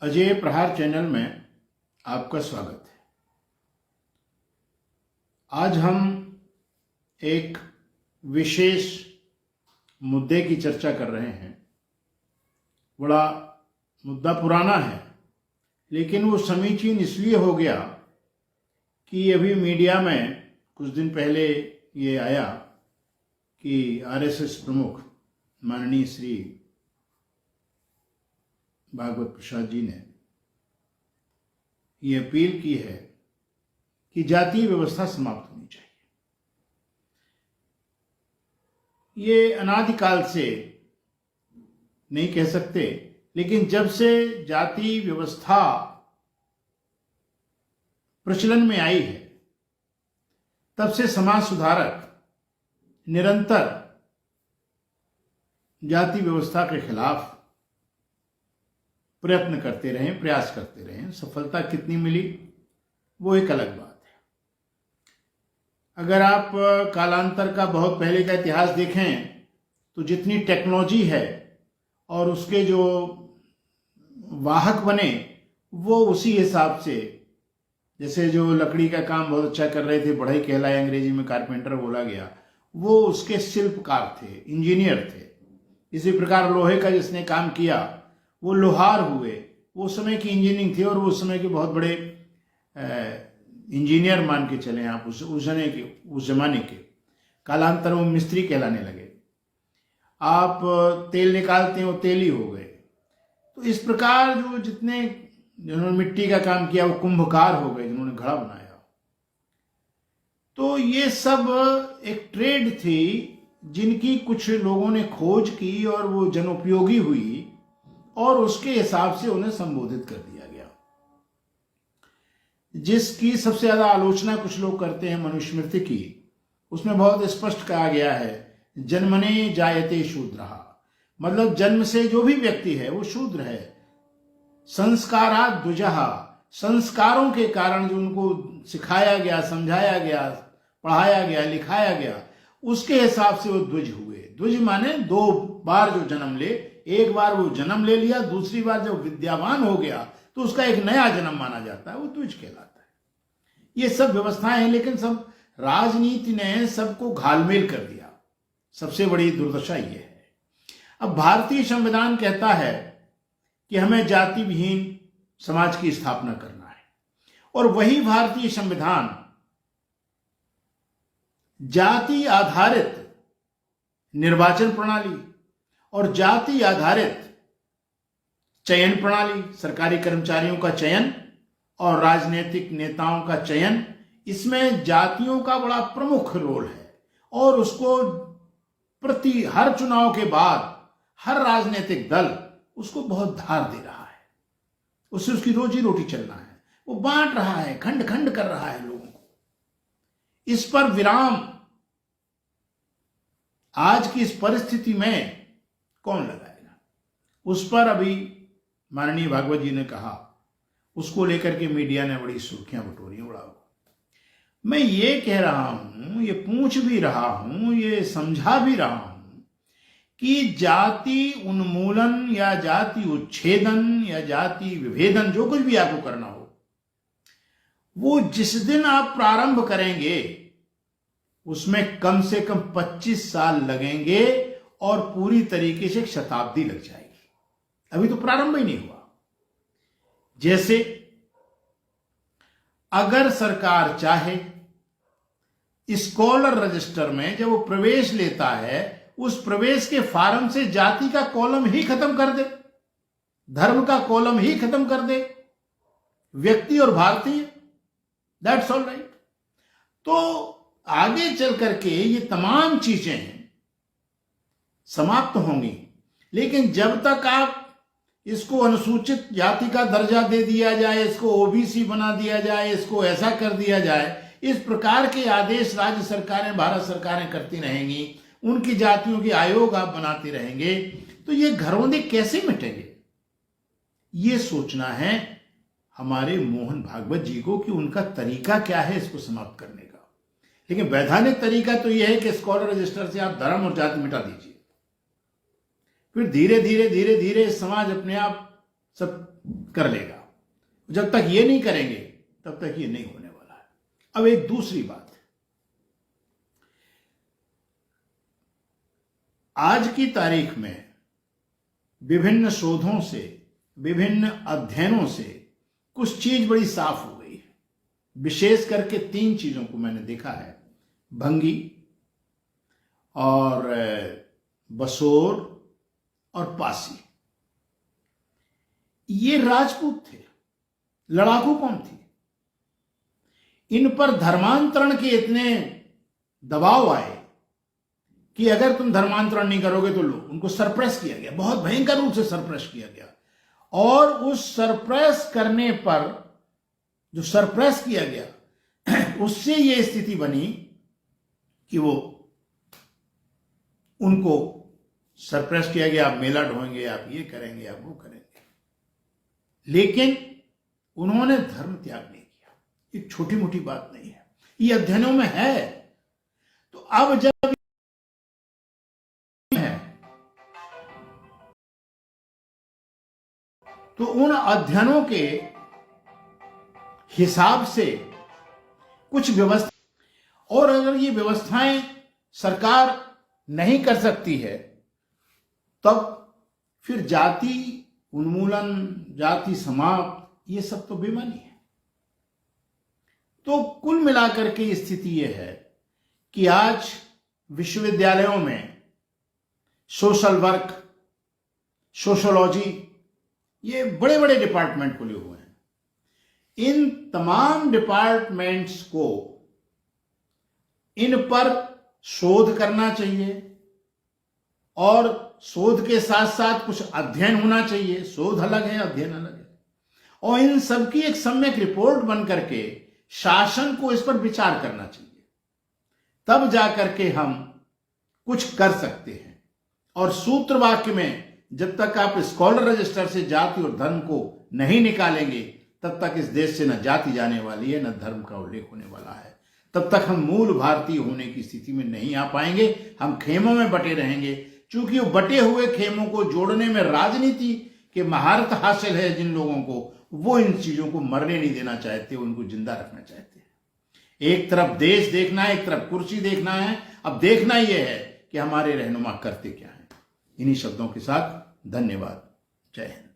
अजय प्रहार चैनल में आपका स्वागत है। आज हम एक विशेष मुद्दे की चर्चा कर रहे हैं। बड़ा मुद्दा पुराना है, लेकिन वो समीचीन इसलिए हो गया कि अभी मीडिया में कुछ दिन पहले ये आया कि आरएसएस प्रमुख माननीय श्री भागवत प्रसाद जी ने ये अपील की है कि जातीय व्यवस्था समाप्त होनी चाहिए। ये अनादिकाल से नहीं कह सकते, लेकिन जब से जाति व्यवस्था प्रचलन में आई है तब से समाज सुधारक निरंतर जाति व्यवस्था के खिलाफ प्रयत्न करते रहे, प्रयास करते रहे। सफलता कितनी मिली वो एक अलग बात है। अगर आप कालांतर का बहुत पहले का इतिहास देखें तो जितनी टेक्नोलॉजी है और उसके जो वाहक बने वो उसी हिसाब से, जैसे जो लकड़ी का काम बहुत अच्छा कर रहे थे, बढ़ई कहलाए, अंग्रेजी में कारपेंटर बोला गया, वो उसके शिल्पकार थे, इंजीनियर थे। इसी प्रकार लोहे का जिसने काम किया वो लोहार हुए। वो समय की इंजीनियरिंग थी और वो समय के बहुत बड़े इंजीनियर मान के चले आप उस जमाने के। कालांतर में मिस्त्री कहलाने लगे। आप तेल निकालते हैं वो तेली हो गए। तो इस प्रकार जो जिन्होंने मिट्टी का काम किया वो कुंभकार हो गए, जिन्होंने घड़ा बनाया। तो ये सब एक ट्रेड थी जिनकी कुछ लोगों ने खोज की और वो जनोपयोगी हुई और उसके हिसाब से उन्हें संबोधित कर दिया गया। जिसकी सबसे ज्यादा आलोचना कुछ लोग करते हैं मनुस्मृति की, उसमें बहुत स्पष्ट कहा गया है जन्मने जायते शूद्रः, मतलब जन्म से जो भी व्यक्ति है वो शूद्र है। संस्कारात् द्विजः, संस्कारों के कारण जो उनको सिखाया गया, समझाया गया, पढ़ाया गया, लिखाया गया, उसके हिसाब से वो द्विज हुए। द्विज माने दो बार जो जन्म ले, एक बार वो जन्म ले लिया, दूसरी बार जब विद्यावान हो गया तो उसका एक नया जन्म माना जाता है, वो द्विज कहलाता है। ये सब व्यवस्थाएं हैं, लेकिन सब राजनीति ने सबको घालमेल कर दिया। सबसे बड़ी दुर्दशा ये है। अब भारतीय संविधान कहता है कि हमें जाति विहीन समाज की स्थापना करना है, और वही भारतीय संविधान जाति आधारित निर्वाचन प्रणाली और जाति आधारित चयन प्रणाली, सरकारी कर्मचारियों का चयन और राजनीतिक नेताओं का चयन, इसमें जातियों का बड़ा प्रमुख रोल है। और उसको प्रति हर चुनाव के बाद हर राजनीतिक दल उसको बहुत धार दे रहा है। उससे उसकी रोजी रोटी चलना है, वो बांट रहा है, खंड खंड कर रहा है लोगों को। इस पर विराम आज की इस परिस्थिति में कौन लगाएगा? उस पर अभी माननीय भागवत जी ने कहा, उसको लेकर के मीडिया ने बड़ी सुर्खियां बटोरी हैं। बड़ा मैं ये कह रहा हूं, ये पूछ भी रहा हूं, ये समझा भी रहा हूं कि जाति उन्मूलन या जाति उच्छेदन या जाति विभेदन, जो कुछ भी आपको करना हो, वो जिस दिन आप प्रारंभ करेंगे उसमें कम से कम 25 साल लगेंगे और पूरी तरीके से एक शताब्दी लग जाएगी। अभी तो प्रारंभ ही नहीं हुआ। जैसे अगर सरकार चाहे स्कॉलर रजिस्टर में जब वो प्रवेश लेता है, उस प्रवेश के फॉर्म से जाति का कॉलम ही खत्म कर दे, धर्म का कॉलम ही खत्म कर दे, व्यक्ति और भारतीय, दैट्स ऑल राइट। तो आगे चल करके ये तमाम चीजें समाप्त होंगी। लेकिन जब तक आप इसको अनुसूचित जाति का दर्जा दे दिया जाए, इसको ओबीसी बना दिया जाए, इसको ऐसा कर दिया जाए, इस प्रकार के आदेश राज्य सरकारें, भारत सरकारें करती रहेंगी, उनकी जातियों के आयोग आप बनाते रहेंगे, तो ये घरौंदे कैसे मिटेंगे? ये सोचना है हमारे मोहन भागवत जी को कि उनका तरीका क्या है इसको समाप्त करने का। लेकिन वैधानिक तरीका तो यह है कि स्कॉलर रजिस्टर से आप धर्म और जाति मिटा दीजिए, फिर धीरे धीरे धीरे धीरे समाज अपने आप सब कर लेगा। जब तक ये नहीं करेंगे तब तक ये नहीं होने वाला है। अब एक दूसरी बात, आज की तारीख में विभिन्न शोधों से, विभिन्न अध्ययनों से कुछ चीज बड़ी साफ हो गई है। विशेष करके 3 चीजों को मैंने देखा है, भंगी और बसोर और पासी। ये राजपूत थे, लड़ाकू कौन थी, इन पर धर्मांतरण के इतने दबाव आए कि अगर तुम धर्मांतरण नहीं करोगे तो लो, उनको सरप्रेस किया गया, बहुत भयंकर रूप से सरप्रेस किया गया। और उस सरप्रेस करने पर, जो सरप्रेस किया गया, उससे ये स्थिति बनी कि वो, उनको सरप्रेस किया गया, आप मेला ढोएंगे, आप ये करेंगे, आप वो करेंगे, लेकिन उन्होंने धर्म त्याग नहीं किया। एक छोटी मोटी बात नहीं है, ये अध्ययनों में है। तो अब जब है तो उन अध्ययनों के हिसाब से कुछ व्यवस्था, और अगर ये व्यवस्थाएं सरकार नहीं कर सकती है तब फिर जाति उन्मूलन, जाति समाप्त, ये सब तो बेमानी है। तो कुल मिलाकर के स्थिति यह है कि आज विश्वविद्यालयों में सोशल वर्क, सोशोलॉजी, ये बड़े बड़े डिपार्टमेंट खुले हुए हैं। इन तमाम डिपार्टमेंट्स को, इन पर शोध करना चाहिए और शोध के साथ साथ कुछ अध्ययन होना चाहिए। शोध अलग है, अध्ययन अलग है, और इन सबकी एक सम्यक रिपोर्ट बन करके शासन को इस पर विचार करना चाहिए। तब जाकर के हम कुछ कर सकते हैं। और सूत्र वाक्य में जब तक आप स्कॉलर रजिस्टर से जाति और धर्म को नहीं निकालेंगे तब तक इस देश से न जाति जाने वाली है, न धर्म का उल्लेख होने वाला है। तब तक हम मूल भारतीय होने की स्थिति में नहीं आ पाएंगे। हम खेमों में बटे रहेंगे। चूंकि वो बटे हुए खेमों को जोड़ने में राजनीति के महारत हासिल है जिन लोगों को, वो इन चीजों को मरने नहीं देना चाहते, उनको जिंदा रखना चाहते हैं। एक तरफ देश देखना है, एक तरफ कुर्सी देखना है। अब देखना यह है कि हमारे रहनुमा करते क्या हैं। इन्हीं शब्दों के साथ धन्यवाद। जय हिंद।